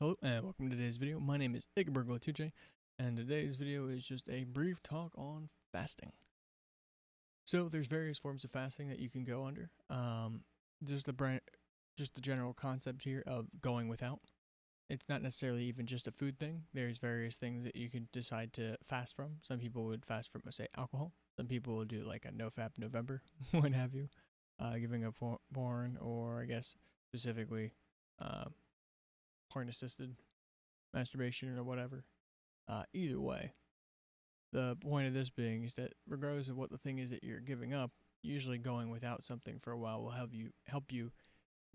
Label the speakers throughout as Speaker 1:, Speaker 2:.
Speaker 1: Hello and welcome to today's video. My name is Igbergo2J, and today's video is just a brief talk on fasting. So there's various forms of fasting that you can go under. Just the general concept here of going without. It's not necessarily even just a food thing. There's various things that you can decide to fast from. Some people would fast from, say, alcohol. Some people will do like a no-fap November, what have you, giving up porn, or I guess specifically porn-assisted masturbation or whatever. Either way, the point of this being is that regardless of what the thing is that you're giving up, usually going without something for a while will help you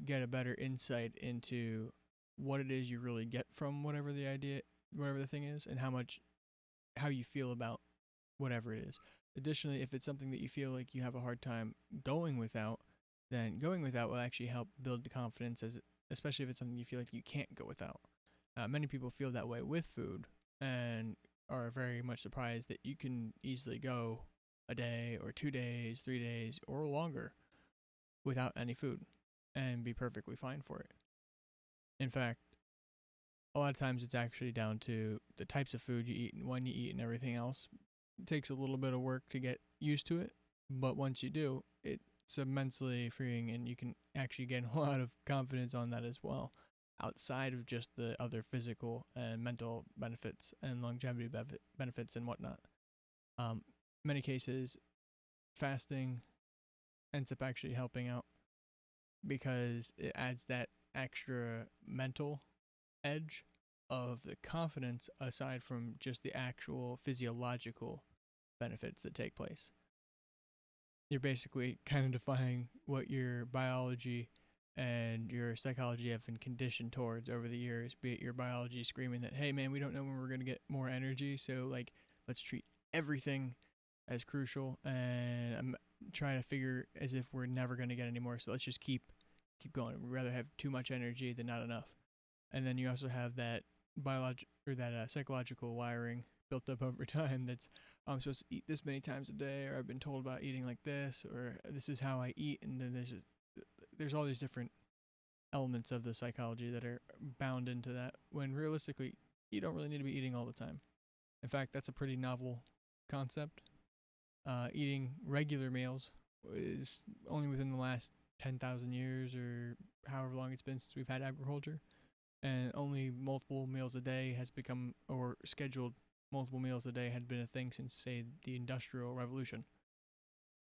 Speaker 1: get a better insight into what it is you really get from whatever the thing is, and how you feel about whatever it is. Additionally, if it's something that you feel like you have a hard time going without, then going without will actually help build the confidence, especially if it's something you feel like you can't go without. Many people feel that way with food and are very much surprised that you can easily go a day or 2 days, 3 days, or longer without any food and be perfectly fine for it. In fact, a lot of times it's actually down to the types of food you eat and when you eat and everything else. It takes a little bit of work to get used to it, but once you do, it's immensely freeing and you can actually gain a lot of confidence on that as well, outside of just the other physical and mental benefits and longevity benefits and whatnot. Many cases, fasting ends up actually helping out because it adds that extra mental edge of the confidence aside from just the actual physiological benefits that take place. You're basically kind of defying what your biology and your psychology have been conditioned towards over the years, be it your biology screaming that, hey man, we don't know when we're going to get more energy, so like let's treat everything as crucial, and I'm trying to figure as if we're never going to get any more, so let's just keep going. We'd rather have too much energy than not enough. And then you also have that psychological wiring built up over time that's, I'm supposed to eat this many times a day, or I've been told about eating like this, or this is how I eat, and then there's all these different elements of the psychology that are bound into that, when realistically you don't really need to be eating all the time. In fact, that's a pretty novel concept. Eating regular meals is only within the last 10,000 years or however long it's been since we've had agriculture, and only multiple meals a day has become, or scheduled multiple meals a day had been a thing since, say, the Industrial Revolution.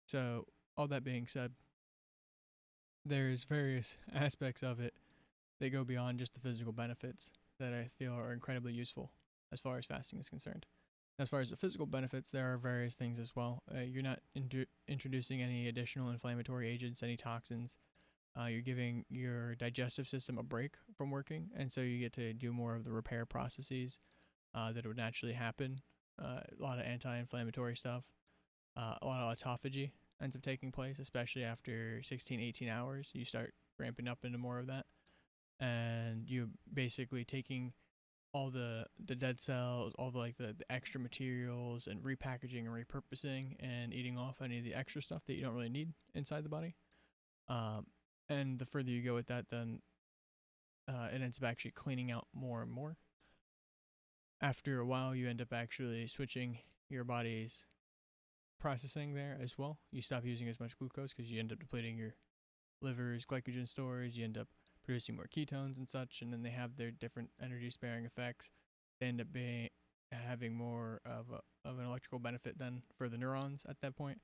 Speaker 1: So, all that being said, there's various aspects of it that go beyond just the physical benefits that I feel are incredibly useful as far as fasting is concerned. As far as the physical benefits, there are various things as well. You're not introducing any additional inflammatory agents, any toxins. You're giving your digestive system a break from working, and so you get to do more of the repair processes that would naturally happen. A lot of anti-inflammatory stuff. A lot of autophagy ends up taking place, especially after 16, 18 hours. You start ramping up into more of that, and you're basically taking all the dead cells, all the extra materials, and repackaging and repurposing and eating off any of the extra stuff that you don't really need inside the body. And the further you go with that, then it ends up actually cleaning out more and more. After a while, you end up actually switching your body's processing there as well. You stop using as much glucose because you end up depleting your liver's glycogen stores. You end up producing more ketones and such, and then they have their different energy sparing effects. They end up having more of an electrical benefit then for the neurons at that point,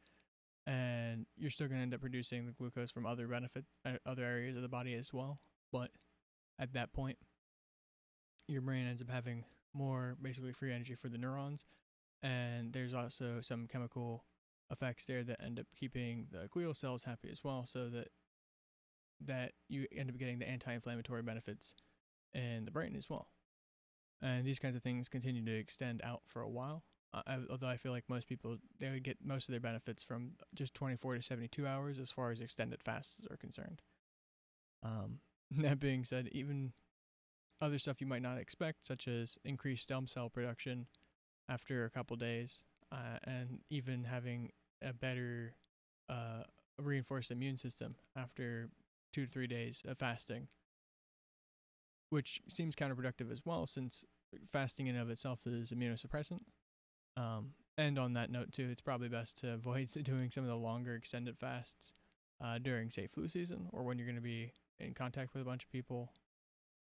Speaker 1: and you're still going to end up producing the glucose from other areas of the body as well. But at that point, your brain ends up having more basically free energy for the neurons, and there's also some chemical effects there that end up keeping the glial cells happy as well, so that you end up getting the anti-inflammatory benefits in the brain as well. And these kinds of things continue to extend out for a while. Although I feel like most people, they would get most of their benefits from just 24 to 72 hours as far as extended fasts are concerned. That being said, even other stuff you might not expect, such as increased stem cell production after a couple days, and even having a better reinforced immune system after 2 to 3 days of fasting, which seems counterproductive as well, since fasting in and of itself is immunosuppressant. And on that note too, it's probably best to avoid doing some of the longer extended fasts during, say, flu season, or when you're going to be in contact with a bunch of people,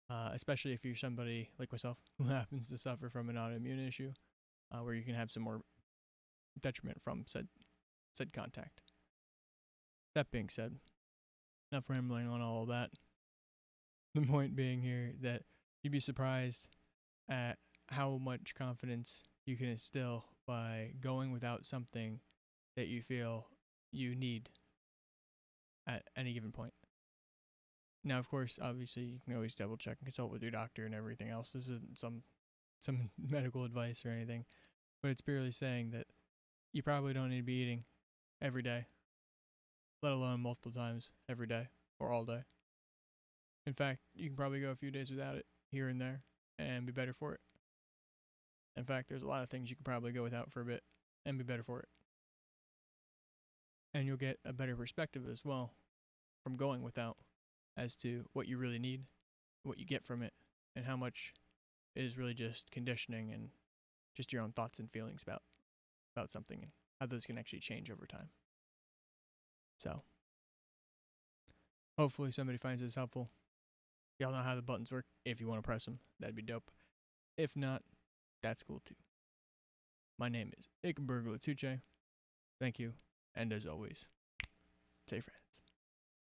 Speaker 1: especially if you're somebody like myself who happens to suffer from an autoimmune issue, where you can have some more detriment from said contact. That being said, enough rambling on all of that. The point being here that you'd be surprised at how much confidence you can instill by going without something that you feel you need at any given point. Now, of course, obviously, you can always double check and consult with your doctor and everything else. This isn't some medical advice or anything, but it's purely saying that you probably don't need to be eating every day, let alone multiple times every day or all day. In fact, you can probably go a few days without it here and there and be better for it. In fact, there's a lot of things you could probably go without for a bit and be better for it. And you'll get a better perspective as well from going without as to what you really need, what you get from it, and how much is really just conditioning and just your own thoughts and feelings about something, and how those can actually change over time. So, hopefully somebody finds this helpful. Y'all know how the buttons work. If you want to press them, that'd be dope. If not, that's cool too. My name is Ikenberg Latuche. Thank you, and as always, stay friends.